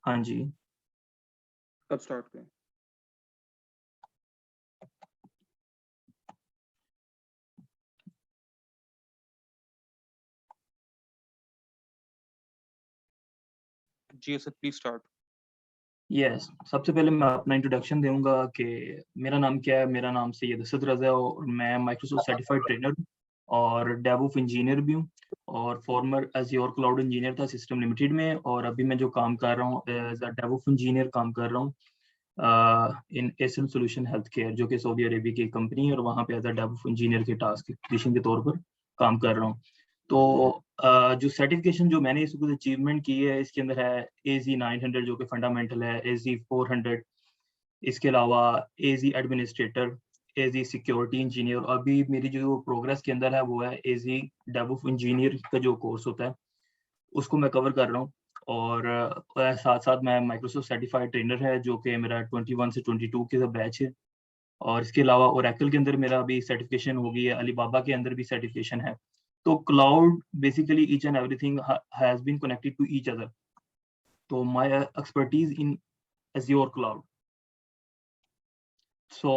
हाँ जी। कब स्टार्ट करें? जी सर, प्लीज स्टार्ट। यस, सबसे पहले मैं अपना इंट्रोडक्शन दूंगा कि मेरा नाम क्या है। मेरा नाम सैयद असद रज़ा है और मैं माइक्रोसॉफ्ट सर्टिफाइड ट्रेनर हूँ और डेवऑप्स इंजीनियर भी हूँ और फॉर्मर एज़्योर क्लाउड इंजीनियर था सिस्टम लिमिटेड में, और अभी मैं जो काम कर रहा हूँ एज अ डेवऑप्स इंजीनियर काम कर रहा हूँ इन एसन सोल्यूशन हेल्थ केयर, जो कि सऊदी अरेबिया की कंपनी है, और वहाँ पे एज अ डेवऑप्स इंजीनियर के टास्क पोजीशन के तौर पर काम कर रहा हूँ। तो जो सर्टिफिकेशन जो मैंने इसको अचीवमेंट की है, इसके अंदर है AZ900 जो कि फंडामेंटल है, AZ400, इसके अलावा AZ administrator, AZ security engineer. अभी मेरी जो प्रोग्रेस के अंदर है वो है AZ डेवऑप्स इंजीनियर का जो कोर्स होता है उसको मैं कवर कर रहा हूँ। और साथ साथ मैं माइक्रोसॉफ्ट सर्टिफाइड ट्रेनर है जो कि मेरा 21 से 22 के बैच है। और इसके अलावा ओरेकल के अंदर मेरा अभी सर्टिफिकेशन हो गई है, अलीबाबा के अंदर भी सर्टिफिकेशन है। तो cloud basically each and everything has been connected to each other. तो my expertise in Azure cloud. So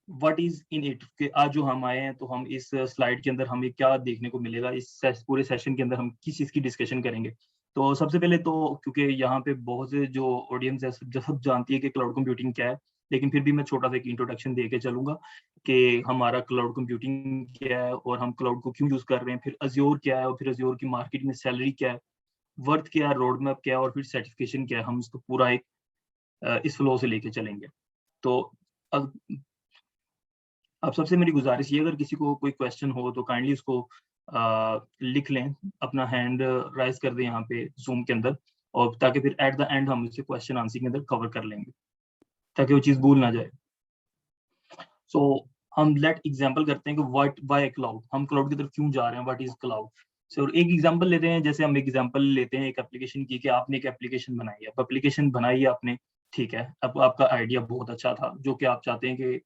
what is in it कि आज जो हम आए हैं तो हम इस स्लाइड के अंदर हमें क्या देखने को मिलेगा, इस पूरे सेशन के अंदर हम किस चीज़ की डिस्कशन करेंगे। तो सबसे पहले तो क्योंकि यहाँ पे बहुत से जो ऑडियंस है सब जानती है कि क्लाउड कंप्यूटिंग क्या है, लेकिन फिर भी मैं छोटा सा एक इंट्रोडक्शन दे के चलूंगा कि हमारा क्लाउड कंप्यूटिंग क्या है और हम क्लाउड को क्यों यूज कर रहे हैं, फिर अज्योर क्या है और फिर अज्योर की मार्केट में सैलरी क्या है, वर्थ क्या है, रोड मैप क्या है, और फिर सर्टिफिकेशन क्या है। हम इसको पूरा एक इस फ्लो से लेके चलेंगे। तो अब अब सबसे मेरी गुजारिश ये, अगर किसी को कोई क्वेश्चन हो तो काइंडली उसको लिख लें, अपना हैंड राइज कर दें यहाँ पे जूम के अंदर, और ताकि फिर एट द एंड हम उसे क्वेश्चन आंसर के अंदर कवर कर लेंगे ताकि वो चीज़ भूल ना जाए। सो हम लेट एग्जांपल करते हैं कि व्हाट बाय क्लाउड, हम क्लाउड की तरफ क्यों जा रहे हैं, व्हाट इज क्लाउड। सो एक एग्जांपल लेते हैं, जैसे हम एग्जांपल लेते हैं एक एप्लीकेशन की, कि आपने एक एप्लीकेशन बनाई है, अब एप्लीकेशन बनाई है आपने, ठीक है, अब आपका आइडिया बहुत अच्छा था जो कि आप चाहते हैं कि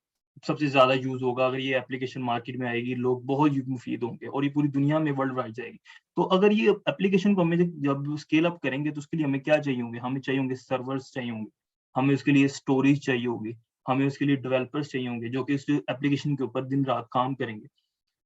सबसे ज्यादा यूज होगा, अगर ये एप्लीकेशन मार्केट में आएगी लोग बहुत मुफीद होंगे और ये पूरी दुनिया में वर्ल्ड वाइड जाएगी। तो अगर ये एप्लीकेशन को हमें जब स्केल अप करेंगे तो उसके लिए हमें क्या चाहिए होंगे, हमें चाहिए होंगे सर्वर्स चाहिए होंगे, हमें उसके लिए स्टोरेज चाहिए होगी, हमें उसके लिए डेवलपर्स चाहिए होंगे जो कि इस एप्लीकेशन के ऊपर दिन रात काम करेंगे।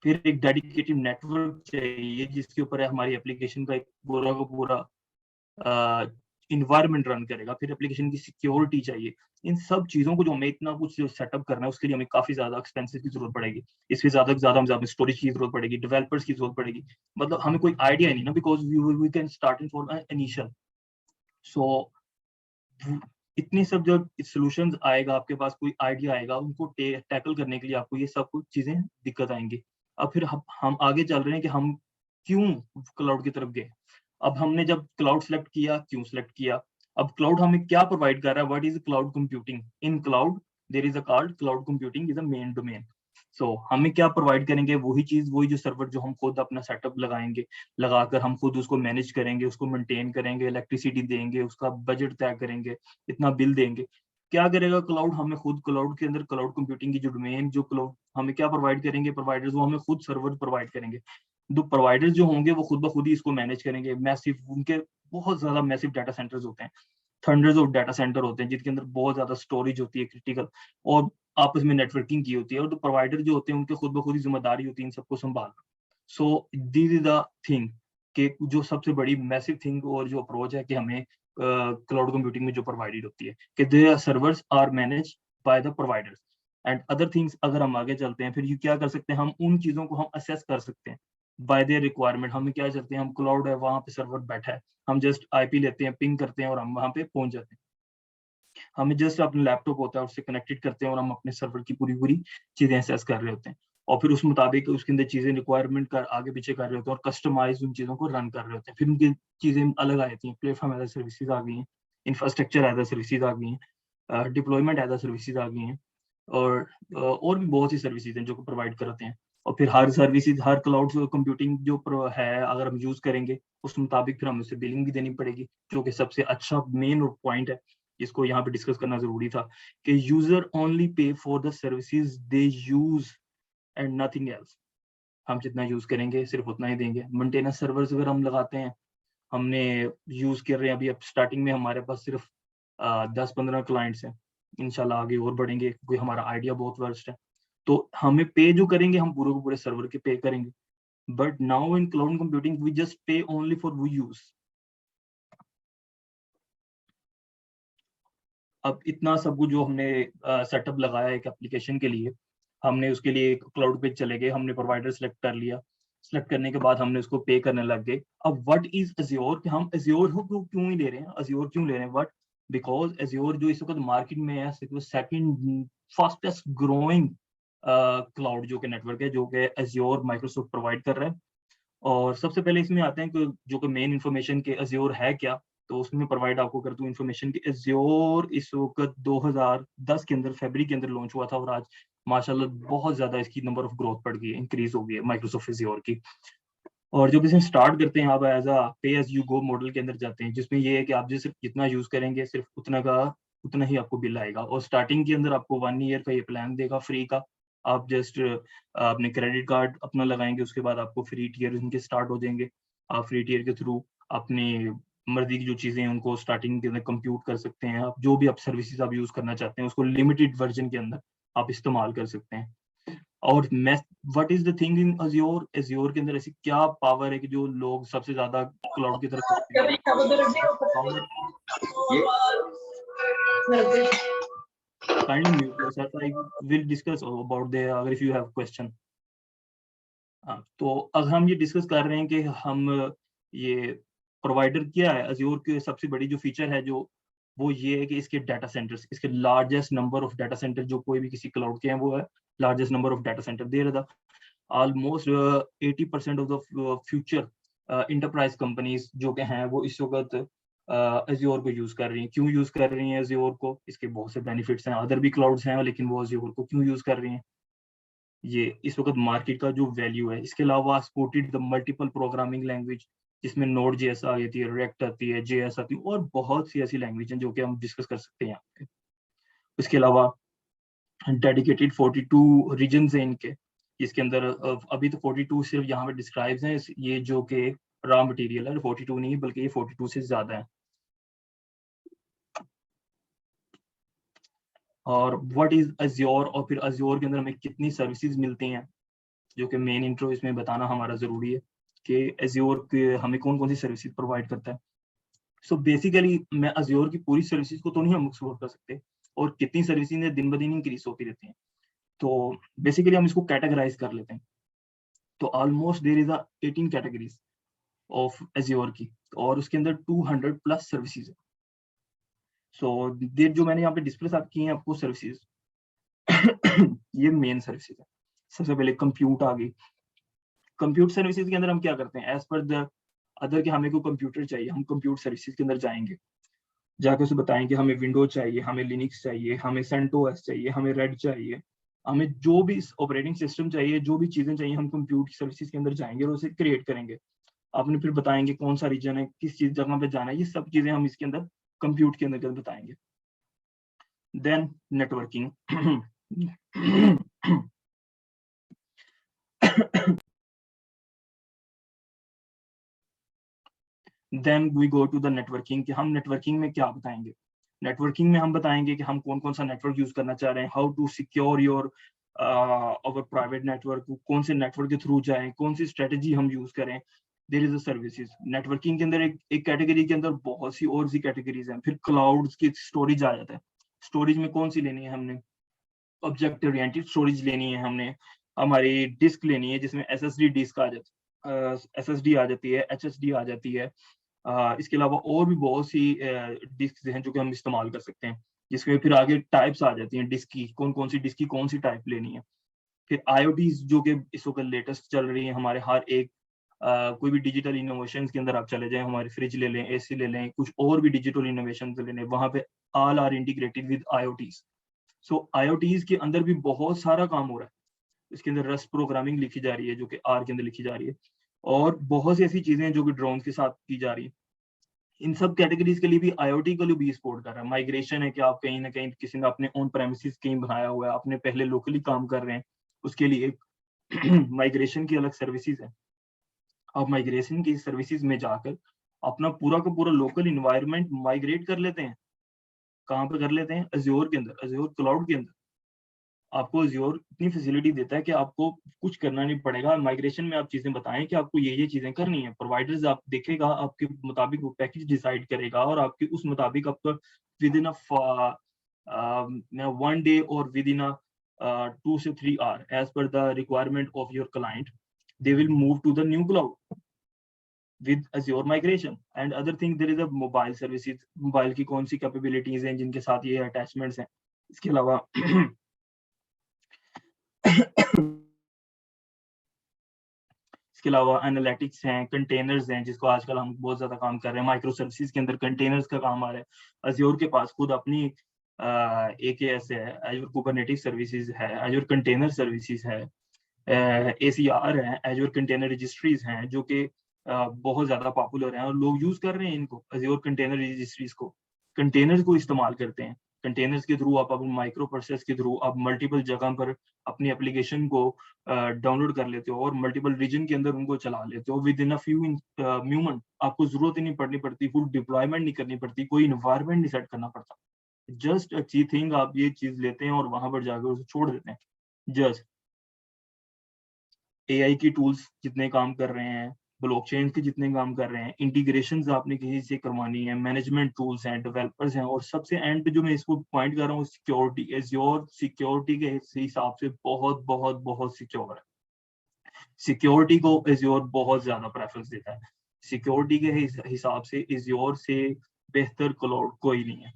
फिर एक डेडिकेटेड नेटवर्क चाहिए जिसके ऊपर हमारी एप्लीकेशन का एक पूरा का पूरा इन्वायरमेंट रन करेगा। फिर एप्लीकेशन की सिक्योरिटी चाहिए। इन सब चीजों को जो हमें इतना कुछ सेटअप करना है उसके लिए हमें काफी ज्यादा एक्सपेंसिव की जरूरत पड़ेगी। इससे ज्यादा से ज्यादा हमें स्टोरेज की जरूरत पड़ेगी, डेवलपर्स की जरूरत पड़ेगी। मतलब हमें कोई आइडिया नहीं ना, because we can start in for initial. So इतनी सब जब सॉल्यूशंस आएगा, आपके पास कोई आइडिया आएगा, उनको टैकल करने के लिए आपको ये सब कुछ चीजें दिक्कत आएंगी। अब फिर हम आगे चल रहे हैं कि हम क्यों क्लाउड की तरफ गए। अब हमने जब क्लाउड सेलेक्ट किया, क्यों सेलेक्ट किया, अब क्लाउड हमें क्या प्रोवाइड कर रहा है, what is cloud computing. In cloud there is a card, cloud computing is a main domain. So हमें क्या प्रोवाइड करेंगे, वही चीज, वही जो सर्वर जो हम खुद अपना सेटअप लगाएंगे, लगाकर हम खुद उसको मैनेज करेंगे, उसको मेंटेन करेंगे, इलेक्ट्रिसिटी देंगे, उसका बजट तय करेंगे, इतना बिल देंगे। क्या करेगा क्लाउड, हमें खुद क्लाउड के अंदर क्लाउड कंप्यूटिंग की जो डोमेन, जो क्लाउड हमें क्या प्रोवाइड करेंगे प्रोवाइडर्स, वो हमें खुद सर्वर प्रोवाइड करेंगे। दो प्रोवाइडर्स जो होंगे वो खुद ब खुद ही इसको मैनेज करेंगे। मैसिव उनके बहुत ज्यादा मैसिव डाटा सेंटर्स होते हैं, थंडर्स ऑफ डाटा सेंटर होते हैं जिनके अंदर बहुत ज्यादा स्टोरेज होती है क्रिटिकल, और आपस में नेटवर्किंग की होती है, और तो प्रोवाइडर जो होते हैं उनके खुद ब खुद ही जिम्मेदारी होती है इन सबको संभालना। So this is the thing कि जो सबसे बड़ी मैसिव थिंग और जो अप्रोच है कि हमें क्लाउड कंप्यूटिंग में जो प्रोवाइडेड होती है कि the servers are manage by the providers and other things. अगर हम आगे चलते हैं फिर ये क्या कर सकते हैं, हम उन चीजों को हम असेस कर सकते हैं बाय देयर रिक्वायरमेंट। हमें क्या करते हैं, हम क्लाउड है, वहां पे सर्वर बैठा है, हम जस्ट आईपी लेते हैं, पिंग करते हैं और हम वहां पे पहुंच जाते हैं। हमें जस्ट अपना लैपटॉप होता है उससे कनेक्टेड करते हैं और हम अपने सर्वर की पूरी पूरी चीजें असेस कर रहे होते हैं, और फिर उस मुताबिक उसके अंदर चीजें रिक्वायरमेंट कर आगे पीछे कर रहे होते हैं और कस्टमाइज उन चीजों को रन कर रहे होते हैं। फिर उनकी चीजें अलग आ जाती हैं, प्लेटफॉर्म एज सर्विसेज आ गई हैं, इंफ्रास्ट्रक्चर एज सर्विसेज आ गई हैं, डिप्लॉयमेंट एज सर्विसेज आ गई हैं, और भी बहुत सी सर्विसेज हैं जो प्रोवाइड करते हैं। और फिर हर सर्विसेज, हर क्लाउड कंप्यूटिंग जो है अगर हम यूज करेंगे उस मुताबिक फिर हमें उसे बिलिंग भी देनी पड़ेगी, जो कि सबसे अच्छा मेन पॉइंट है जिसको यहाँ पे डिस्कस करना जरूरी था कि user only pay for the services they use and nothing else. हम जितना यूज करेंगे सिर्फ उतना ही देंगे। मेंटेनेंस सर्वर्स अगर हम लगाते हैं हमने यूज कर रहे हैं। अभी अब स्टार्टिंग में हमारे पास सिर्फ 10-15 क्लाइंट्स हैं, इंशाल्लाह आगे और बढ़ेंगे क्योंकि हमारा आइडिया बहुत वर्स्ट है। तो हमें पे जो करेंगे हम पूरे को पूरे सर्वर के पे करेंगे, but now in cloud computing we just pay only for we use. अब इतना सब कुछ जो हमने सेटअप लगाया एक एप्लीकेशन के लिए, हमने उसके लिए एक क्लाउड पे चले गए, हमने प्रोवाइडर सेलेक्ट कर लिया, सेलेक्ट करने के बाद हमने उसको पे करने लग गए। अब व्हाट इज अज्योर, कि हम अज्योर को क्यों ही ले रहे हैं, अज्योर क्यों ले रहे हैं, व्हाट, बिकॉज अज्योर जो इस वक्त मार्केट में है सेकंड फास्टेस्ट ग्रोइंग क्लाउड जो कि नेटवर्क है, जो कि अज्योर माइक्रोसॉफ्ट प्रोवाइड कर रहा है। और सबसे पहले इसमें आते हैं कि जो कि मेन इन्फॉर्मेशन के अज्योर है क्या, तो उसमें प्रोवाइड आपको कर दूं इन्फॉर्मेशन कि अज्योर इस वक्त 2010 के अंदर फरवरी के अंदर लॉन्च हुआ था, और आज माशाल्लाह बहुत ज्यादा इसकी नंबर ऑफ ग्रोथ बढ़ गई है, इंक्रीज हो गई है माइक्रोसॉफ्ट अज्योर की। और जब इसे स्टार्ट करते हैं आप एज अ पे एज यू गो मॉडल के अंदर जाते हैं, जिसमें ये है कि आप सिर्फ जितना यूज करेंगे सिर्फ उतना ही आपको बिल आएगा। और स्टार्टिंग के अंदर आपको 1 ईयर का ये प्लान देगा फ्री का। आप जस्ट अपने क्रेडिट कार्ड अपना लगाएंगे, उसके बाद आपको फ्री टीयर उनके स्टार्ट हो जाएंगे। आप फ्री टीयर के थ्रू अपनी मर्जी की जो चीजें हैं उनको स्टार्टिंग के अंदर कंप्यूट कर सकते हैं। आप जो भी आप सर्विसेज आप यूज करना चाहते हैं उसको लिमिटेड वर्जन के अंदर आप इस्तेमाल कर सकते हैं। और मैं what is the thing in Azure, Azure के अंदर ऐसी क्या पावर है कि जो लोग सबसे ज्यादा क्लाउड की तरफ power. Kindly mute yourself, I will discuss about their अगर इफ यू हैव क्वेश्चन। तो अब हम ये डिस्कस कर रहे हैं कि हम ये प्रोवाइडर क्या है अज्योर के, सबसे बड़ी जो फीचर है जो वो ये है कि इसके डाटा सेंटर्स, इसके largest number of data center जो कोई भी किसी क्लाउड के हैं वो है largest number of data center दे रहा था। Almost 80% of the future enterprise companies जो के हैं वो इस वक्त अज्योर को यूज कर रही हैं। क्यों यूज कर रही हैं अज्योर को, इसके बहुत से बेनिफिट्स हैं, अदर भी क्लाउड्स हैं लेकिन वो अज्योर को क्यों यूज कर रही हैं, ये इस वक्त मार्केट का जो वैल्यू है। इसके अलावा supported the multiple programming language, जिसमें नोड जेएस आ जाती है, रिएक्ट आती है, जेएस आती है, और बहुत सी ऐसी लैंग्वेज हैं जो कि हम डिस्कस कर सकते हैं यहाँ पे। इसके अलावा डेडिकेटेड 42 रीजन है इनके, इसके अंदर अभी तो 42 सिर्फ यहाँ पे डिस्क्राइब्स हैं, ये जो कि रॉ मटेरियल है 42 नहीं बल्कि ये 42 से ज्यादा है। और व्हाट इज अज्योर, और फिर अज्योर के अंदर हमें कितनी सर्विसेज मिलती हैं, जो कि मेन इंट्रो इसमें बताना हमारा जरूरी है कि अज्योर के हमें कौन कौन सी सर्विसेज प्रोवाइड करता है। सो बेसिकली मैं अज्योर की पूरी सर्विसेज को तो नहीं हम एक्सप्लोर कर सकते, और कितनी सर्विसेज दिन ब दिन इंक्रीज होती रहती हैं, तो बेसिकली हम इसको कैटेगराइज कर लेते हैं। तो almost there is 18 categories of Azure की, और उसके अंदर 200 प्लस सर्विसेज है। सो देर जो मैंने यहाँ पे डिस्प्ले साथ की हैं आपको सर्विसेज ये मेन सर्विसेज है। सबसे पहले कंप्यूट आ गई। कंप्यूट सर्विसेज के अंदर हम क्या करते हैं, एज पर द अदर कि हमें को कंप्यूटर चाहिए, हम कंप्यूट सर्विसेज के अंदर जाएंगे, जाके उसे बताएंगे हमें विंडो चाहिए, हमें लिनक्स चाहिए, हमें सेंटोस चाहिए, हमें रेड चाहिए, हमें जो भी ऑपरेटिंग सिस्टम चाहिए, जो भी चीजें चाहिए, हम कंप्यूट सर्विसेज के अंदर जाएंगे और उसे क्रिएट करेंगे। आपने फिर बताएंगे कौन सा रीजन है, किस चीज जगह पे जाना है, ये सब चीजें हम इसके अंदर कंप्यूट के अंदर बताएंगे। Then networking then we go to the networking, कि हम नेटवर्किंग में क्या बताएंगे। नेटवर्किंग में हम बताएंगे कि हम कौन कौन सा नेटवर्क यूज करना चाह रहे हैं, how to secure your our private network, कौन से नेटवर्क के थ्रू जाएं, कौन सी स्ट्रेटेजी हम यूज करें। There is a services networking के अंदर एक कैटेगरी के अंदर बहुत सी और सी कैटेगरीज हैं। फिर क्लाउड की स्टोरेज आ जाता है। स्टोरेज में कौन सी लेनी है हमने, ऑब्जेक्ट ओरिएंटेड स्टोरेज लेनी है हमने, हमारी डिस्क लेनी है जिसमें एसएसडी डिस्क आ जाती है, एसएसडी आ जाती है, एचएसडी आ जाती है। इसके अलावा और भी बहुत सी डिस्क हैं जो कि हम इस्तेमाल कर सकते हैं, जिसमें फिर आगे टाइप्स आ जाती हैं डिस्क की, कौन कौन सी डिस्क की कौन सी टाइप लेनी है। फिर आईओटी जो कि इस वक्त लेटेस्ट चल रही है, हमारे हर एक कोई भी डिजिटल इनोवेशन के अंदर आप चले जाएं, हमारे फ्रिज ले लें, एसी ले लें, कुछ और भी डिजिटल इनोवेशन ले लें, वहां पे ऑल आर इंटीग्रेटेड विद आईओटीज। सो आईओटीज के अंदर भी बहुत सारा काम हो रहा है। इसके अंदर रस्ट प्रोग्रामिंग लिखी जा रही है जो कि आर के अंदर लिखी जा रही है, और बहुत सी ऐसी चीजें हैं जो कि ड्रोन के साथ की जा रही है। इन सब कैटेगरीज के लिए भी आईओटी को भी सपोर्ट कर रहा है। माइग्रेशन है कि आप कहीं ना कहीं किसी ने अपने ओन प्रेमिसेस कहीं बनाया हुआ है, आपने पहले लोकली काम कर रहे हैं, उसके लिए माइग्रेशन की अलग सर्विसेज है। आप माइग्रेशन की सर्विसेज में जाकर अपना पूरा का पूरा लोकल इन्वायरमेंट माइग्रेट कर लेते हैं। कहाँ पे कर लेते हैं? अज्योर के अंदर, अज्योर क्लाउड के अंदर। आपको अज्योर इतनी फैसिलिटी देता है कि आपको कुछ करना नहीं पड़ेगा। माइग्रेशन में आप चीजें बताएं कि आपको ये चीजें करनी है। प्रोवाइडर्स आप देखेगा, आपके मुताबिक वो पैकेज डिसाइड करेगा और आपके उस मुताबिक आपका विद इन 1 day और विद इन 2 से 3 hour as per the requirement of your client, they will move to the new cloud with Azure migration and other thing. There is a mobile services, mobile की कौन सी capabilities हैं जिनके साथ ये attachments हैं। इसके अलावा इसके अलावा एनालिटिक्स हैं, कंटेनर्स हैं, जिसको आजकल हम बहुत ज्यादा काम कर रहे हैं। माइक्रो सर्विसेज के अंदर कंटेनर्स का काम आ रहा है। अज्योर के पास खुद अपनी AKS है, Azure Kubernetes सर्विसेज है, Azure कंटेनर सर्विसेज है, ACR है, Azure कंटेनर रजिस्ट्रीज हैं, जो कि बहुत ज्यादा पॉपुलर हैं और लोग यूज कर रहे हैं इनको, Azure कंटेनर रजिस्ट्रीज को। कंटेनर्स को इस्तेमाल करते हैं। कंटेनर्स के थ्रू आप अपने माइक्रो प्रोसेस के थ्रू आप मल्टीपल जगह पर अपनी एप्लीकेशन को डाउनलोड कर लेते हो और मल्टीपल रीजन के अंदर उनको चला लेते हो with in a few moment. आपको जरूरत ही नहीं पड़नी पड़ती, फुल डिप्लॉयमेंट नहीं करनी पड़ती, कोई इन्वायरमेंट नहीं सेट करना पड़ता। जस्ट अच्छी थिंग, आप ये चीज लेते हैं और वहां पर जाकर उसे छोड़ देते हैं। जस्ट AI की टूल्स जितने काम कर रहे हैं, ब्लॉकचेन के जितने काम कर रहे हैं, इंटीग्रेशंस आपने किसी से करवानी है, मैनेजमेंट टूल्स हैं, डेवलपर्स हैं, और सबसे एंड पे जो मैं इसको पॉइंट कर रहा हूँ, सिक्योरिटी। एज्योर सिक्योरिटी के हिसाब से बहुत बहुत बहुत सिक्योर है। सिक्योरिटी को एज्योर बहुत ज्यादा प्रेफरेंस देता है। सिक्योरिटी के हिसाब से एज्योर से बेहतर क्लाउड कोई नहीं है।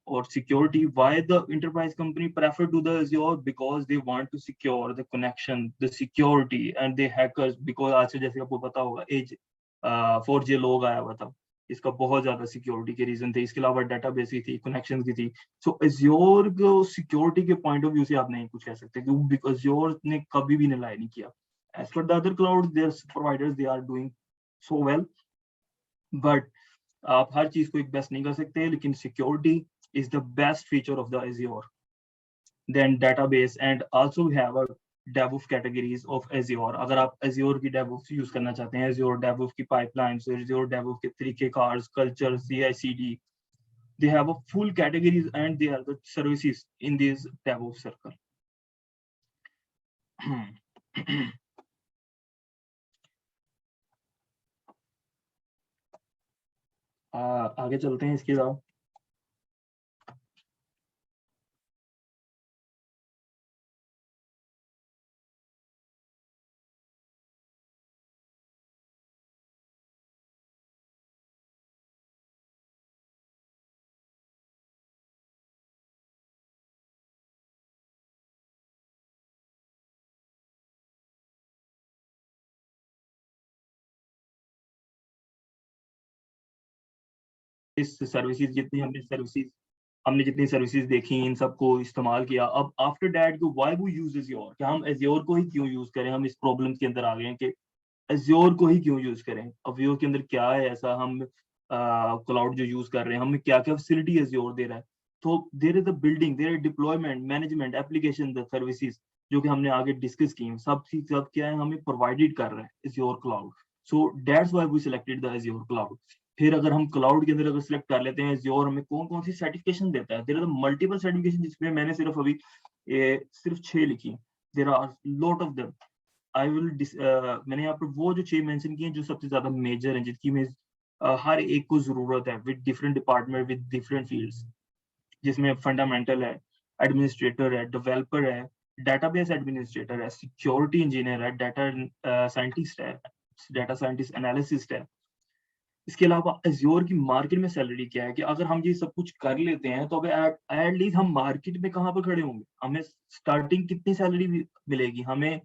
or security, why the enterprise company prefer to the Azure? Because they want to secure the connection, the security, and the hackers, because आज से जैसे आपको पता होगा एज 4G लोग आया हुआ था, इसका बहुत ज्यादा सिक्योरिटी के रीजन थे। इसके अलावा डेटाबेस की थी, कनेक्शन की थी। सो Azure को सिक्योरिटी के पॉइंट ऑफ व्यू से आप नहीं कुछ कह सकते, क्योंकि Azure ने कभी भी निलाई नहीं किया। As for the other cloud, their providers, they are doing so well, but आप हर चीज को एक बेस्ट नहीं कर सकते, लेकिन security is the best feature of the Azure. Then database, and also we have a DevOps categories of Azure. अगर आप Azure की DevOps यूज करना चाहते हैं, Azure DevOps की pipelines, Azure DevOps के तरीकेकार, culture, CI/CD, they have a full categories and they are the services in this DevOps circle. आगे चलते हैं इसके अलावा। इस सर्विसेज जितनी सर्विसेज देखी, इन सबको इस्तेमाल किया। अब after that why we use Azure, क्या हम एज्योर को ही क्यों यूज करें? हम इस प्रॉब्लम के अंदर आ गए हैं कि एज्योर को ही क्यों यूज करें। एज्योर के अंदर क्या है ऐसा, हम क्लाउड जो यूज कर रहे हैं, हमें क्या क्या फैसिलिटी एज्योर दे रहा है। तो there is the building, there is deployment, management, application, the services जो कि हमने आगे डिस्कस की, सब क्या है हमें प्रोवाइडेड कर रहा है Azure cloud. So that's why we selected the Azure cloud. फिर अगर हम क्लाउड के अंदर अगर सिलेक्ट कर लेते हैं एज्योर, हमें कौन कौन सी सर्टिफिकेशन देता है? देयर आर मल्टीपल सर्टिफिकेशन, जिसमें मैंने सिर्फ अभी सिर्फ 6 लिखी। There are lot of them. I will मैंने यहाँ पर वो जो 6 मेंशन किए हैं जो सबसे ज्यादा मेजर हैं, जिसकी में हर एक को जरूरत है, with different department, with different fields, जिसमें फंडामेंटल है, एडमिनिस्ट्रेटर है, डेवलपर है, डेटाबेस एडमिनिस्ट्रेटर है, सिक्योरिटी इंजीनियर है, डेटा साइंटिस्ट है, डेटा साइंटिस्ट एनालिसिस्ट है। इसके अलावा एज्योर की मार्केट में सैलरी क्या है, कि अगर हम ये सब कुछ कर लेते हैं तो एटलीस्ट हम मार्केट में कहाँ पर खड़े होंगे? हमें स्टार्टिंग कितनी सैलरी मिलेगी हमें?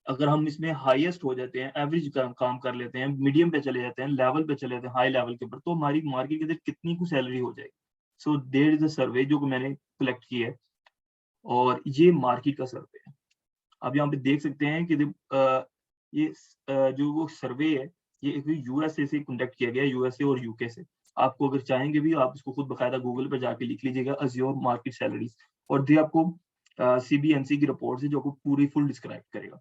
अगर हम इसमें हाईएस्ट हो जाते हैं, एवरेज काम कर लेते हैं, मीडियम पे चले जाते हैं, लेवल पे चले जाते हैं, हाई लेवल के ऊपर, तो हमारी मार्केट के अंदर कितनी कुछ सैलरी हो जाएगी। सो देयर इज अ सर्वे जो मैंने कलेक्ट किया है, और ये मार्केट का सर्वे है। अब यहाँ पे देख सकते हैं कि ये जो वो सर्वे है, ये एक यूएसए से कंडक्ट किया गया है, यूएसए और यूके से। आपको अगर चाहेंगे भी, आप इसको खुद बकायदा गूगल पर जाके लिख लीजिएगा अज्योर मार्केट सैलरीज, और ये आपको CBNC की रिपोर्ट से जो आपको पूरी फुल डिस्क्राइब करेगा।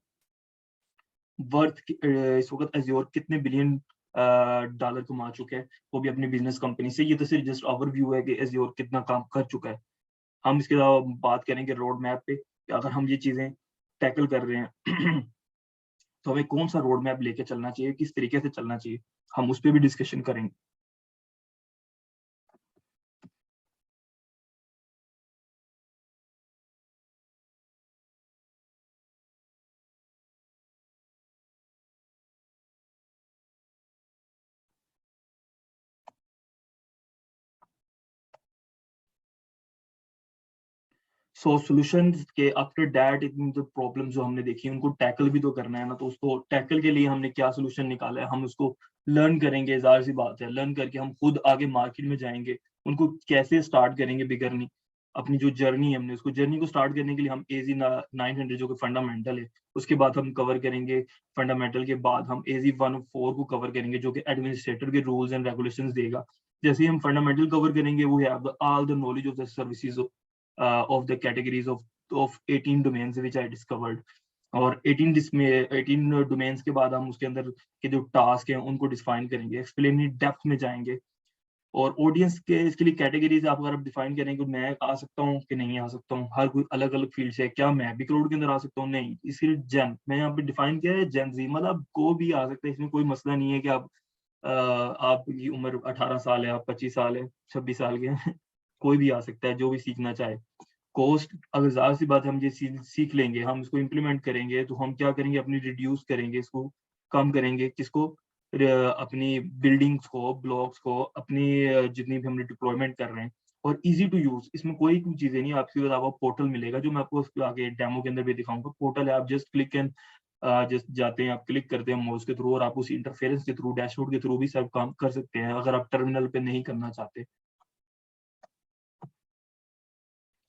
वर्थ इस वक्त एज्योर कितने बिलियन डॉलर कमा चुका है, वो भी अपनी बिजनेस कंपनी से। ये तो सिर्फ जस्ट ओवरव्यू है कि एज्योर कितना काम कर चुका है। हम इसके अलावा बात करेंगे रोड मैप पे, कि अगर हम ये चीजें टैकल कर रहे हैं तो हमें कौन सा रोड मैप लेके चलना चाहिए, किस तरीके से चलना चाहिए, हम उस पर भी डिस्कशन करेंगे। सो सॉल्यूशंस के आफ्टर दैट इतनी जो प्रॉब्लम जो हमने देखी उनको टैकल भी तो करना है ना, तो उसको टैकल के लिए हमने क्या सोल्यूशन निकाला है, हम उसको लर्न करेंगे। जाहिर सी बात है, लर्न करके हम खुद आगे मार्केट में जाएंगे, उनको कैसे स्टार्ट करेंगे बिगरनी अपनी जो जर्नी है, हमने उसको जर्नी को स्टार्ट करने के लिए हम एजी 900 जो कि फंडामेंटल है उसके बाद हम कवर करेंगे। फंडामेंटल के बाद हम एजी 104 को कवर करेंगे जो कि एडमिनिस्ट्रेटर के रूल्स एंड रेगुलेशंस देगा। जैसे ही हम फंडामेंटल कवर करेंगे, वो have all the knowledge of the services of the categories of 18 domains which I discovered। और 18 डोमेन्स के बाद हम उसके अंदर के जो टास्क हैं उनको डिफाइन करेंगे, एक्सप्लेन डेप्थ में जाएंगे। और ऑडियंस के इसके लिए कैटेगरीज आप अगर आप डिफाइन करेंगे, मैं आ सकता हूँ कि नहीं आ सकता हूँ, हर कोई अलग अलग फील्ड से है, क्या मैं भी क्राउड के अंदर आ सकता हूँ, नहीं। इसलिए जेन मैं यहाँ पे डिफाइन किया है, जेन जी मतलब को भी आ सकता है, इसमें कोई मसला नहीं है कि आप आपकी उम्र 18 साल है, आप 25 साल है, 26 साल के हैं कोई भी आ सकता है जो भी सीखना चाहे। कॉस्ट अगर ज़ाहिर सी बात है, हम ये सीख लेंगे, हम इसको इम्प्लीमेंट करेंगे, तो हम क्या करेंगे, अपनी रिड्यूस करेंगे, इसको कम करेंगे, किसको, अपनी बिल्डिंग्स को, ब्लॉक्स को, अपनी जितनी भी हमने डिप्लॉयमेंट कर रहे हैं। और इजी टू यूज, इसमें कोई चीजें नहीं, आपके अलावा पोर्टल मिलेगा जो मैं आपको आगे डेमो के अंदर भी दिखाऊंगा। पोर्टल है, आप जस्ट क्लिक एंड जस्ट जाते हैं, आप क्लिक करते हैं माउस के थ्रू और आप उसी इंटरफेरेंस के थ्रू, डैशबोर्ड के थ्रू भी सब काम कर सकते हैं अगर आप टर्मिनल पे नहीं करना चाहते।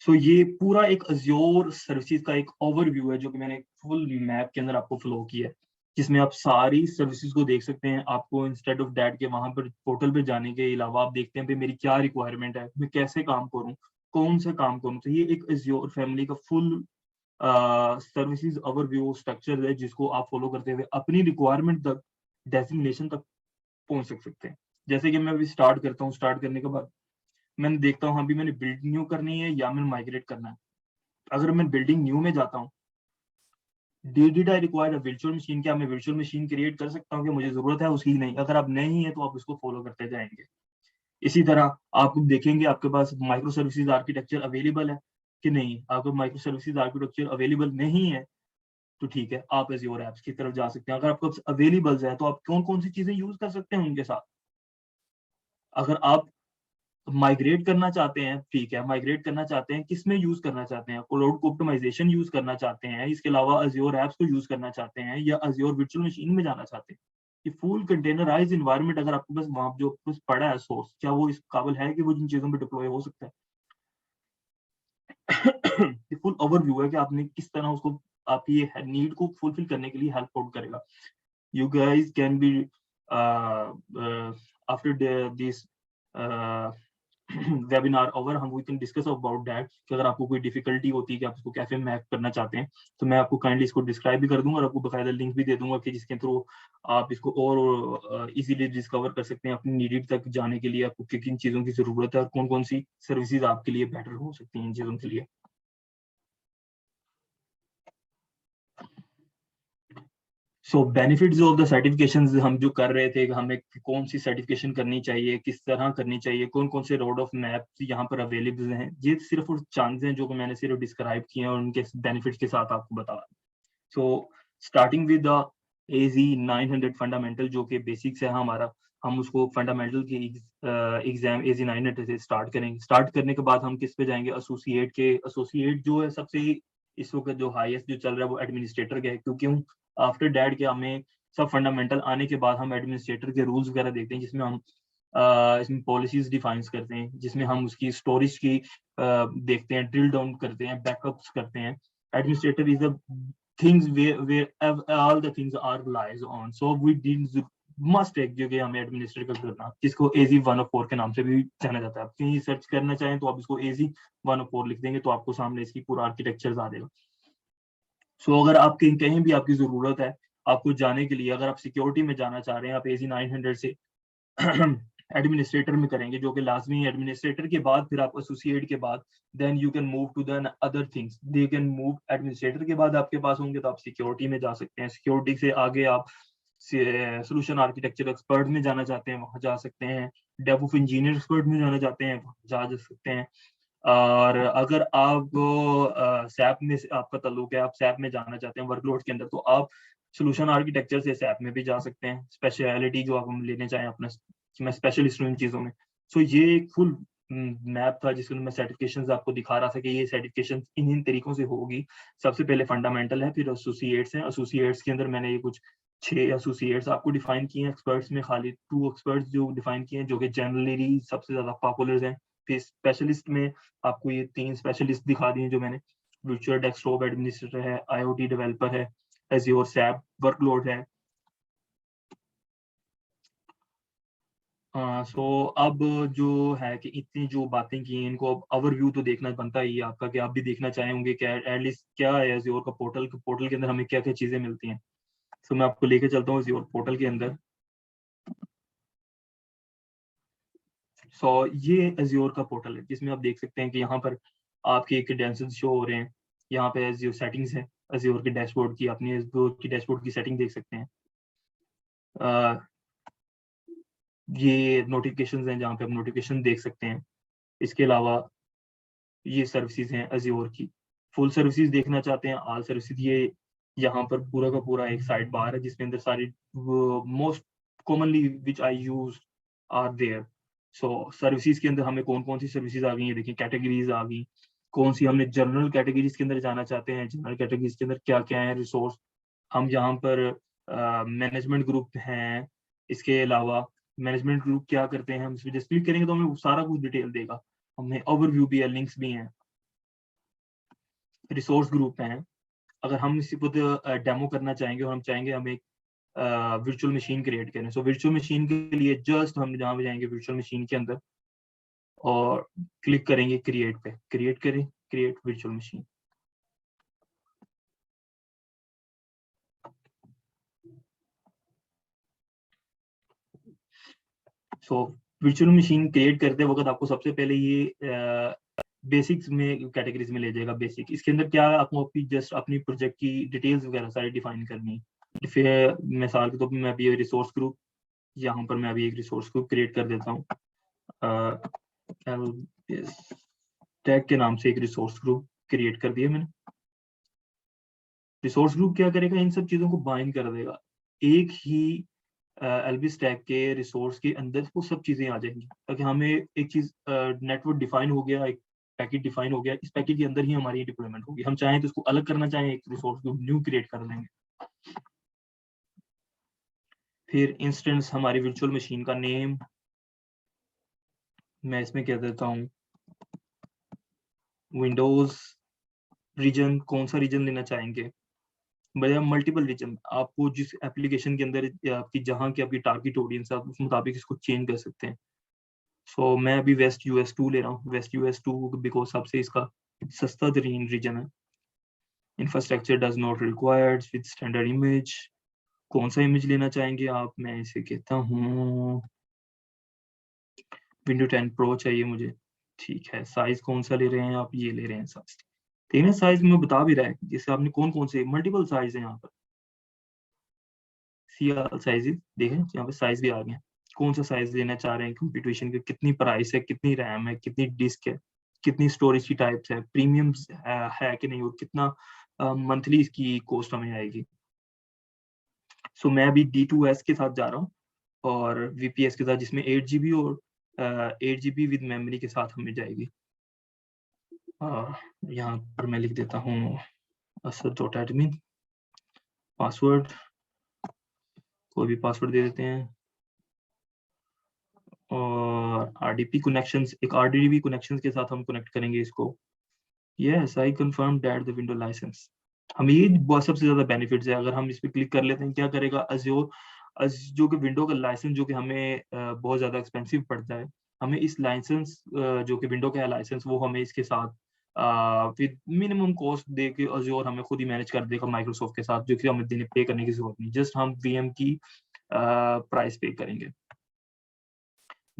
सो ये पूरा एक अज्योर सर्विसेज का एक ओवरव्यू है जो कि मैंने फुल मैप के अंदर आपको फ्लो किया है, जिसमें आप सारी सर्विसेज को देख सकते हैं। आपको इंस्टेड ऑफ दैट के वहां पर पोर्टल पे जाने के अलावा आप देखते हैं भाई मेरी क्या रिक्वायरमेंट है, मैं कैसे काम करूं, कौन सा काम करूं। तो ये एक अज्योर फैमिली का फुल सर्विसेज ओवरव्यू स्ट्रक्चर है जिसको आप फॉलो करते हुए अपनी रिक्वायरमेंट तक, डेजिग्नेशन तक पहुंच सकते हैं। जैसे कि मैं अभी स्टार्ट करता हूँ, स्टार्ट करने के बाद मैंने देखता हूँ अभी मैंने बिल्डिंग न्यू करनी है या मैंने माइग्रेट करना है। अगर मैं बिल्डिंग न्यू में जाता हूँ, did I require virtual machine, क्या मैं वर्चुअल मशीन क्रिएट कर सकता हूँ कि मुझे जरूरत है उसकी, नहीं। अगर आप नहीं है तो आप उसको फॉलो करते जाएंगे। इसी तरह आप देखेंगे आपके पास माइक्रो सर्विसेज आर्किटेक्चर अवेलेबल है कि नहीं। अगर माइक्रो सर्विसेज आर्किटेक्चर अवेलेबल नहीं है तो ठीक है, आप एज़्योर एप्स की तरफ जा सकते हैं। अगर आपके पास अवेलेबल है तो आप कौन कौन सी चीजें यूज कर सकते हैं उनके साथ। अगर आप माइग्रेट करना चाहते हैं, ठीक है, माइग्रेट करना चाहते हैं, किस में यूज करना चाहते हैं, क्लाउड ऑप्टिमाइजेशन यूज करना चाहते हैं, इसके अलावा अज्योर एप्स को यूज करना चाहते हैं, या अज्योर वर्चुअल मशीन में जाना चाहते हैं। ये फुल कंटेनराइज इन्वायरमेंट अगर आपके पास वहां जो कुछ पड़ा है सोर्स, क्या वो इस काबिल है कि वो जिन चीजों पे डिप्लॉय हो सकता है। ये फुल ओवरव्यू है कि आपने किस तरह उसको, आपकी ये नीड को फुलफिल करने के लिए हेल्प आउट करेगा। You guys can be after this uh, webinar over हम we can discuss about that कि अगर आपको कोई डिफिकल्टी होती है कि आप इसको कैसे मैप करना चाहते हैं, तो मैं आपको काइंडली इसको डिस्क्राइब भी कर दूंगा और आपको बकायदा लिंक भी दे दूंगा कि जिसके थ्रू आप इसको और इजीली डिस्कवर कर सकते हैं अपनी नीडेड तक जाने के लिए, आपको किन किन चीज़ों की ज़रूरत है और कौन कौन सी सर्विसेज आपके लिए बेटर हो सकती हैं इन चीज़ों के लिए। सो बेनिफिट्स ऑफ द सर्टिफिकेशंस हम जो कर रहे थे, हमें कौन सी सर्टिफिकेशन करनी चाहिए, किस तरह करनी चाहिए, कौन कौन से रोड ऑफ मैप यहाँ पर अवेलेबल हैं, ये सिर्फ और चांस हैं जो कि मैंने सिर्फ डिस्क्राइब किए हैं और उनके बेनिफिट्स के साथ आपको बता। So starting with the AZ 900 fundamental जो कि बेसिक्स है हमारा, हम उसको फंडामेंटल की एग्जाम AZ 900 से स्टार्ट करेंगे। स्टार्ट करने के बाद हम किस पे जाएंगे, एसोसिएट के। एसोसिएट जो है सबसे इस वक्त जो हाईएस्ट जो चल रहा है वो एडमिनिस्ट्रेटर का है, क्योंकि आफ्टर डैट के हमें सब फंडामेंटल आने के बाद हम एडमिनिस्ट्रेटर के रूल्स वगैरह देखते हैं, जिसमें हम इसमें पॉलिसीज डिफाइन करते हैं, जिसमें हम उसकी स्टोरेज की देखते हैं, ड्रिल डाउन करते हैं, बैकअप्स करते हैं। Administrator is the things where all the things are lies on, so we did must एक जो कि हमें एडमिनिस्ट्रेट करना, जिसको AZ 104 के नाम से भी जाना जाता है। आप कहीं सर्च करना चाहें तो आप इसको AZ 104 लिख देंगे तो आपको सामने इसकी पूरा आर्किटेक्चर आ जाएगा। सो अगर आप कहीं कहीं भी आपकी जरूरत है, आपको जाने के लिए, अगर आप सिक्योरिटी में जाना चाह रहे हैं, आप AZ 900 से एडमिनिस्ट्रेटर में करेंगे, जो कि लाजमी है। एडमिनिस्ट्रेटर के बाद फिर आप एसोसिएट के बाद then you can move to the other things, they can move. Administrator के बाद आपके पास होंगे तो आप सिक्योरिटी में जा सकते हैं। सिक्योरिटी से आगे आप सोल्यूशन आर्किटेक्चर एक्सपर्ट में जाना चाहते हैं, वहां जा सकते हैं। डेव ऑफ इंजीनियर एक्सपर्ट में जाना चाहते हैं, वहां जा सकते हैं। और अगर आप सैप में आपका ताल्लुक है, आप सैप में जाना चाहते हैं वर्कलोड के अंदर, तो आप सोल्यूशन आर्किटेक्चर से सैप में भी जा सकते हैं, स्पेशलिटी जो आप हम लेने चाहें अपना, कि मैं स्पेशलिस्ट हूँ इन चीज़ों में। सो ये एक फुल मैप था जिसमें मैं सर्टिफिकेशंस आपको दिखा रहा था कि ये सर्टिफिकेशन इन तरीकों से होगी। सबसे पहले फंडामेंटल है, फिर एसोसिएट्स हैं। एसोसिएट्स के अंदर मैंने ये कुछ 6 एसोसिएट्स आपको डिफाइन किए हैं। एक्सपर्ट्स में खाली 2 एक्सपर्ट्स जो डिफाइन किए हैं, जो कि जनरली सबसे ज़्यादा पॉपुलर हैं। फिर स्पेशलिस्ट में आपको ये 3 स्पेशलिस्ट दिखा दिए जो मैंने। वर्चुअल डेस्कटॉप एडमिनिस्ट्रेटर है, IoT डेवलपर है, एज़्योर सैप वर्कलोड है। सो अब जो है कि इतनी जो बातें की हैं, इनको अब ओवरव्यू तो देखना बनता ही है आपका, कि आप भी देखना चाहे होंगे कि एटलीस्ट क्या है एज़्योर का पोर्टल के अंदर हमें क्या-क्या चीज़ें मिलती हैं। सो मैं आपको लेके चलता हूँ एज़्योर पोर्टल के अंदर। सो ये एज़्योर का पोर्टल है, जिसमें आप देख सकते हैं कि यहाँ पर आपके क्रेडेंशियल्स शो हो रहे हैं। यहाँ पे एज़्योर सेटिंग्स है, एज़्योर के डैशबोर्ड की, अपनी एज़्योर की डैशबोर्ड की सेटिंग देख सकते हैं। अ, ये नोटिफिकेशंस हैं, जहाँ पे आप नोटिफिकेशन देख सकते हैं। इसके अलावा ये सर्विसेज हैं एज़्योर की। फुल सर्विसेज देखना चाहते हैं, ऑल सर्विसेज, ये यहाँ पर पूरा का पूरा एक साइड बार है, जिसके अंदर सारी most commonly which I use are there. So services के अंदर हमें कौन कौन सी सर्विसेज आ गई है, देखिए कैटेगरीज आ गई। कौन सी हमने जनरल कैटेगरीज के अंदर जाना चाहते हैं, जनरल कैटेगरीज के अंदर क्या क्या है रिसोर्स। हम यहाँ पर मैनेजमेंट ग्रुप हैं। इसके अलावा मैनेजमेंट ग्रुप क्या करते हैं, हम इस पर जस्ट क्लिक करेंगे तो हमें सारा कुछ डिटेल देगा। हमें ओवरव्यू भी है, लिंक्स भी हैं, रिसोर्स ग्रुप हैं। अगर हम इसी को डेमो करना चाहेंगे और हम चाहेंगे हम एक वर्चुअल मशीन क्रिएट करें, सो वर्चुअल मशीन के लिए जस्ट हम जहाँ पे जाएंगे वर्चुअल मशीन के अंदर और क्लिक करेंगे क्रिएट पे, क्रिएट करें, create virtual machine. So virtual machine create करते वक्त आपको सबसे पहले ये बेसिक्स में कैटेगरीज में ले जाएगा। बेसिक इसके अंदर क्या है, आपको अपनी जस्ट अपनी प्रोजेक्ट की डिटेल्स वगैरह सारी डिफाइन करनी है। फिर मिसाल के तौर पर मैं अभी रिसोर्स ग्रुप, यहाँ पर मैं अभी एक रिसोर्स ग्रुप क्रिएट कर देता हूँ। टैग के नाम से एक रिसोर्स ग्रुप क्रिएट कर दिया मैंने। रिसोर्स ग्रुप क्या करेगा, इन सब चीजों को बाइंड कर देगा। एक ही एल्बिस टैग के रिसोर्स के अंदर वो सब चीजें आ जाएंगी, ताकि हमें एक चीज नेटवर्क डिफाइन हो गया, एक पैकेट डिफाइन हो गया, इस पैकेट के अंदर ही हमारी डिप्लॉयमेंट होगी। हम चाहें तो इसको अलग करना चाहें, एक रिसोर्स ग्रुप न्यू क्रिएट कर देंगे। फिर इंस्टेंस हमारी वर्चुअल मशीन का नेम मैं इसमें कह देता हूँ विंडोज। रीजन कौन सा रीजन लेना चाहेंगे, बजाय मल्टीपल रीजन, आपको जिस एप्लीकेशन के अंदर आपकी जहाँ की आपकी टारगेट ऑडियंस है, उस मुताबिक इसको चेंज कर सकते हैं। सो मैं अभी वेस्ट US2 ले रहा हूँ, वेस्ट US2 बिकॉज सबसे इसका सस्ता तरीन रीजन है। Infrastructure does not required with standard image. कौन सा इमेज लेना चाहेंगे आप, मैं इसे कहता हूँ विंडो 10 प्रो चाहिए मुझे। ठीक है, साइज कौन सा ले रहे हैं आप, ये ले रहे हैं साइज। ठीक है, साइज में बता भी रहा है जैसे आपने कौन कौन से मल्टीपल साइज है यहाँ पर। CL साइजेस देखें, यहाँ पे साइज भी आ गए हैं। कौन सा साइज लेना चाह रहे हैं, कंप्यूटेशन की कितनी प्राइस है, कितनी रैम है, कितनी डिस्क है, कितनी स्टोरेज की टाइप्स है, प्रीमियम है कि नहीं, और कितना मंथली इसकी कॉस्ट हमें आएगी। सो मैं अभी D2S के साथ जा रहा हूँ और VPS के साथ, जिसमें 8 GB और 8 GB विद मेमोरी के साथ हमें जाएगी। यहाँ पर मैं लिख देता हूँ asad.admin, पासवर्ड कोई भी पासवर्ड दे देते हैं, और RDP कनेक्शंस, एक RDP कनेक्शंस के साथ हम कनेक्ट करेंगे इसको। Yes, I confirm that the window licence. हमें ये बहुत सबसे ज्यादा बेनिफिट्स है। अगर हम इस पे क्लिक कर लेते हैं, क्या करेगा Azure, जो कि विंडो का लाइसेंस जो कि हमें बहुत ज्यादा एक्सपेंसिव पड़ता है, हमें इस लाइसेंस जो कि विंडो का है लाइसेंस, वो हमें इसके साथ विद मिनिमम कॉस्ट दे के अज़्योर हमें खुद ही मैनेज कर देगा माइक्रोसॉफ्ट के साथ, जो कि हमें देने पे करने की जरूरत नहीं, जस्ट हम VM की प्राइस पे करेंगे।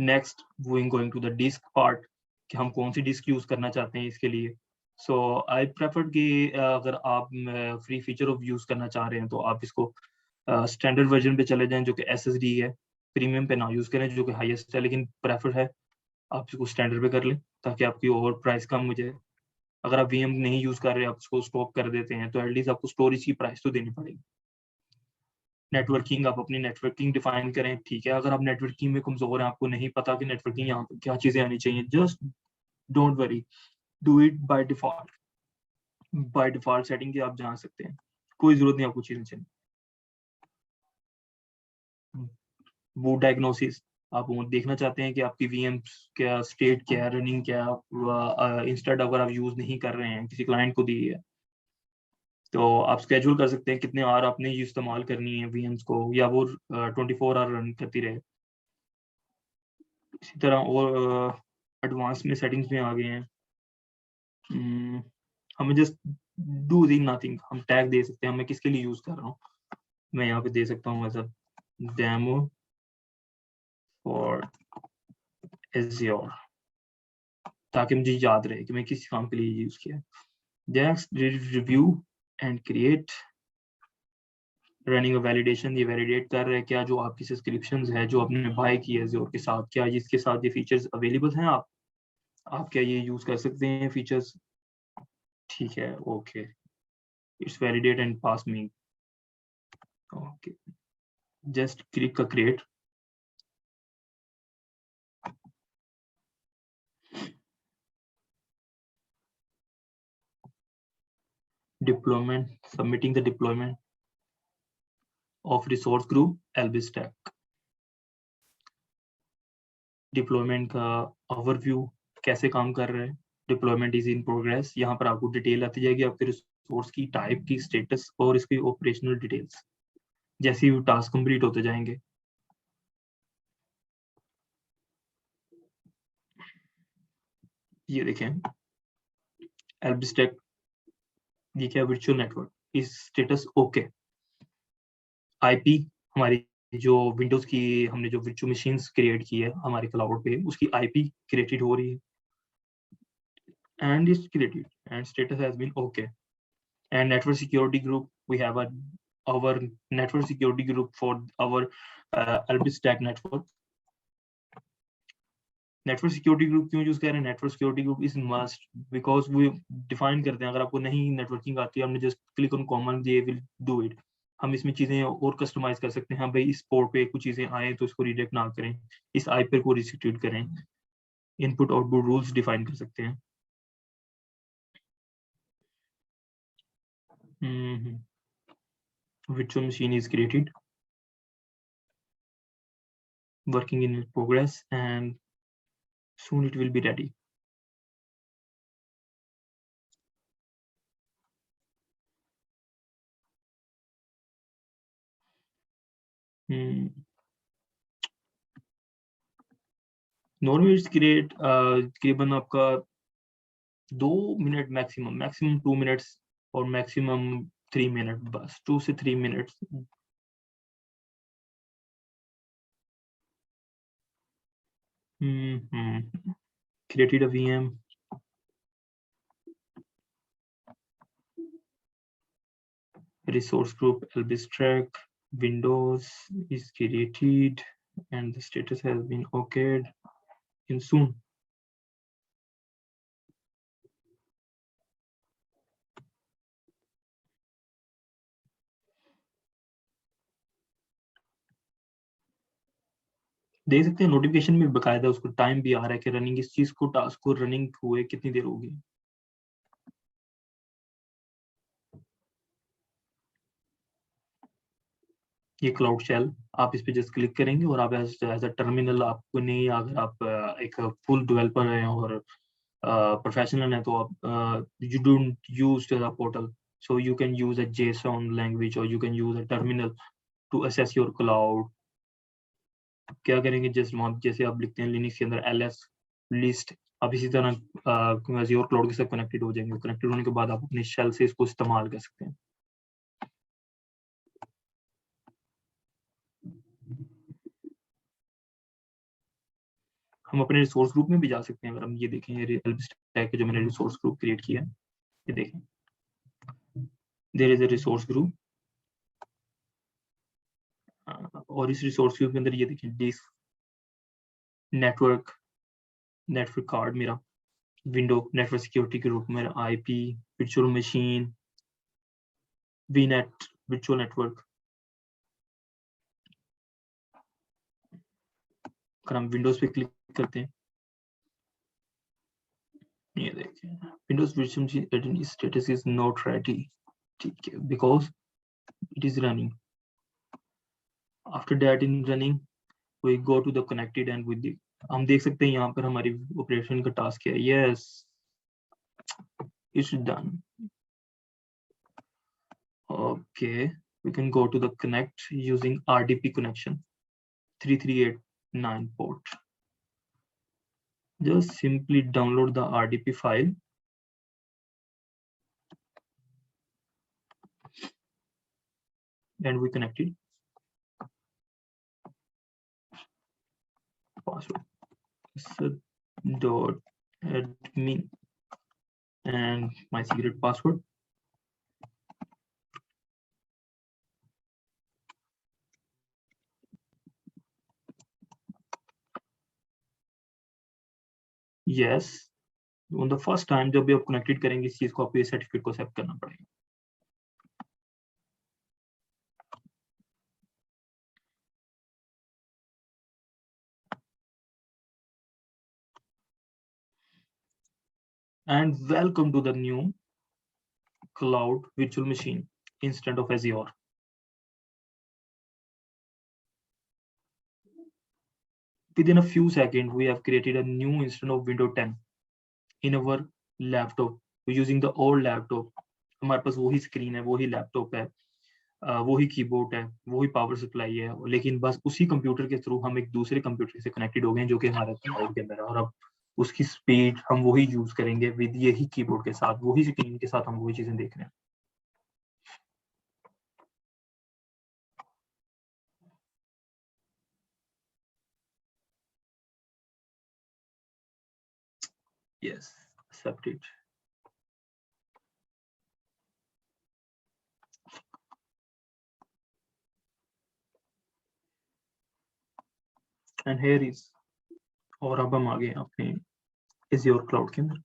Next going to the disk part, कि हम कौन सी डिस्क यूज करना चाहते हैं इसके लिए। सो आई प्रेफर कि अगर आप फ्री फीचर ऑफ यूज करना चाह रहे हैं तो आप इसको स्टैंडर्ड वर्जन पे चले जाएं जो कि SSD है, प्रीमियम पे ना यूज करें जो कि हाईएस्ट है, लेकिन प्रेफर है आप इसको स्टैंडर्ड पे कर लें ताकि आपकी ओवर प्राइस कम हो जाए। अगर आप VM नहीं यूज कर रहे, आप इसको स्टॉप कर देते हैं, तो एटलीस्ट आपको स्टोरेज की प्राइस तो देनी पड़ेगी। नेटवर्किंग, आप अपनी नेटवर्किंग डिफाइन करें, ठीक है। अगर आप नेटवर्किंग में कमजोर हैं, आपको नहीं पता कि नेटवर्किंग यहाँ पे क्या चीजें आनी चाहिए, just don't worry, do it by default. By default setting के आप जा सकते हैं, कोई जरूरत नहीं आपको चेंज करने। बूट डायग्नोसिस, आप वो देखना चाहते हैं कि आपकी VM क्या स्टेट क्या है, रनिंग क्या, इंस्टेड अगर आप यूज नहीं कर रहे हैं, किसी क्लाइंट को दी है, तो आप स्केड्यूल कर सकते हैं कितने आवर आपने इस्तेमाल करनी है VMs को, या वो 24 आवर रन करती रहे। इसी तरह और एडवांस में सेटिंग्स में आ गए हैं। हमें जस्ट डू नथिंग, हम टैग दे सकते हैं, मैं किसके लिए यूज कर रहा हूँ, मैं यहाँ पे दे सकता हूँ ऐसा डेमो फॉर एज्योर, ताकि मुझे याद रहे कि मैं किस काम के लिए यूज किया। Next review and create, running validation, ये वैलिडेट कर रहे हैं क्या जो आपकी सब्सक्रिप्शंस है जो आपने बाय की है एज्योर के साथ, क्या इसके साथ ये फीचर्स अवेलेबल हैं, आप क्या ये यूज कर सकते हैं फीचर्स, ठीक है, okay, it's validate and pass me, okay, just click का create. deployment, submitting the deployment of resource group Elbstack, deployment का ओवरव्यू, कैसे काम कर रहे हैं, डिप्लॉयमेंट इज इन प्रोग्रेस, यहाँ पर आपको डिटेल आती जाएगी आपके रिसोर्स की टाइप की, स्टेटस और इसकी ऑपरेशनल डिटेल्स, जैसे ही टास्क कंप्लीट होते जाएंगे। ये देखें Elbstack, ये क्या वर्चुअल नेटवर्क, इस स्टेटस ओके। IP हमारी जो विंडोज की हमने जो वर्चुअल मशीन्स क्रिएट की है हमारे क्लाउड पे, उसकी IP क्रिएटेड हो रही है and is created and status has been okay. And network security group, we have our network security group for our Elbstack network. Network security group क्यों use कर रहे हैं, network security group is must because वो define करते हैं, अगर आपको नहीं नेटवर्किंग आती है, हमने just click on common, they will do it. हम इसमें चीजें और कस्टमाइज कर सकते हैं, हाँ भाई इस पोर्ट पे कुछ चीजें आए तो इसको रिजेक्ट ना करें, इस IP को रिस्ट्रिक्ट करें, इनपुट आउटपुट रूल्स डिफाइन कर सकते हैं। virtual machine is created, working in progress, and soon it will be ready. Normally it's create तकरीबन आपका 2 मिनट मैक्सिमम 2 मिनट्स और मैक्सिमम 3 मिनट, बस 2 से 3 minutes. created a VM, resource group Elbstack, Windows is created, and the status has been okayed in soon. देख सकते हैं notification में बकायदा उसको टाइम भी आ रहा है कि रनिंग इस चीज को, टास्क को रनिंग हुए कितनी देर होगी। ये क्लाउड शेल, आप इस पे जस्ट क्लिक करेंगे और आप एज अ टर्मिनल, आपको नहीं, अगर आप एक फुल डेवलपर हैं और प्रोफेशनल हैं तो आप you don't use the portal, so you can use a JSON language or you can use a terminal to assess your cloud। क्या करेंगे, जैसे आप लिखते हैं लिनक्स के अंदर ls list आप इसी तरह Azure क्लाउड के साथ कनेक्टेड हो जाएंगे। कनेक्टेड होने के बाद आप अपने शेल से इसको इस्तेमाल कर सकते हैं। हम अपने रिसोर्स ग्रुप में भी जा सकते हैं। अगर हम ये देखें, हेल्प स्टैक है जो मैंने रिसोर्स ग्रुप क्रिएट किया है, ये देखें, there is a resource group. और इस रिसोर्स ग्रुप के अंदर ये देखें, डिस्क, नेटवर्क कार्ड मेरा, विंडो नेटवर्क सिक्योरिटी ग्रुप मेरा, IP, virtual machine, vnet, virtual network. अगर हम विंडोज पे क्लिक करते हैं, ये देखें, windows virtual machine status is not ready, ठीक है, because it is running. After that in running we go to the connected and with, हम देख सकते हैं यहाँ पर हमारी ऑपरेशन का टास्क है। Yes, it's done. Okay, we can go to the connect using RDP connection 3389 port. Just simply download the RDP file. And we connected. Password dot admin and my secret password. Yes, on the first time जब भी आप connected करेंगे इस चीज को, आपको ये certificate को एक्सेप्ट करना पड़ेगा। And welcome to the new cloud virtual machine instead of Azure. Within a few seconds, we have created a new instance of Windows 10 in our laptop. We're using the old laptop. हमारे पास वही screen है, वही laptop है, वही keyboard है, वही power supply है, लेकिन बस उसी कंप्यूटर के थ्रू हम एक दूसरे कंप्यूटर से कनेक्टेड हो गए जो कि हमारे क्लाउड के अंदर है। और अब उसकी स्पीड हम वही यूज करेंगे विद यही कीबोर्ड के साथ, वही स्क्रीन के साथ हम वही चीजें देख रहे हैं। Yes, accept it. And here is, और अब हम आ गए अपने Azure क्लाउड के अंदर,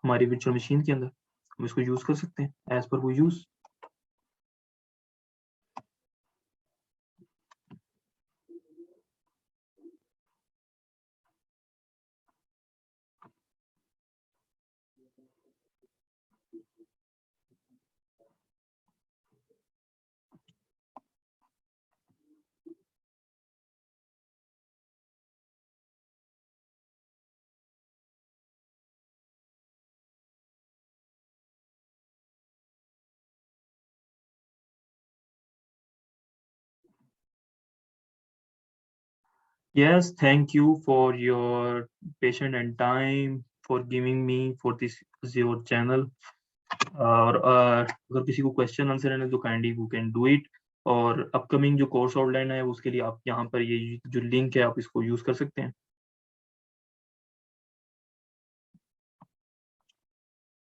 हमारी वर्चुअल मशीन के अंदर। हम इसको यूज कर सकते हैं एज पर वो use. Yes, thank you for your patience and time for giving me for this Azure channel. और अगर किसी को क्वेश्चन आंसर है तो kindly you can do it. और अपकमिंग जो कोर्स आउटलाइन है उसके लिए आप यहाँ पर ये जो लिंक है आप इसको यूज कर सकते हैं।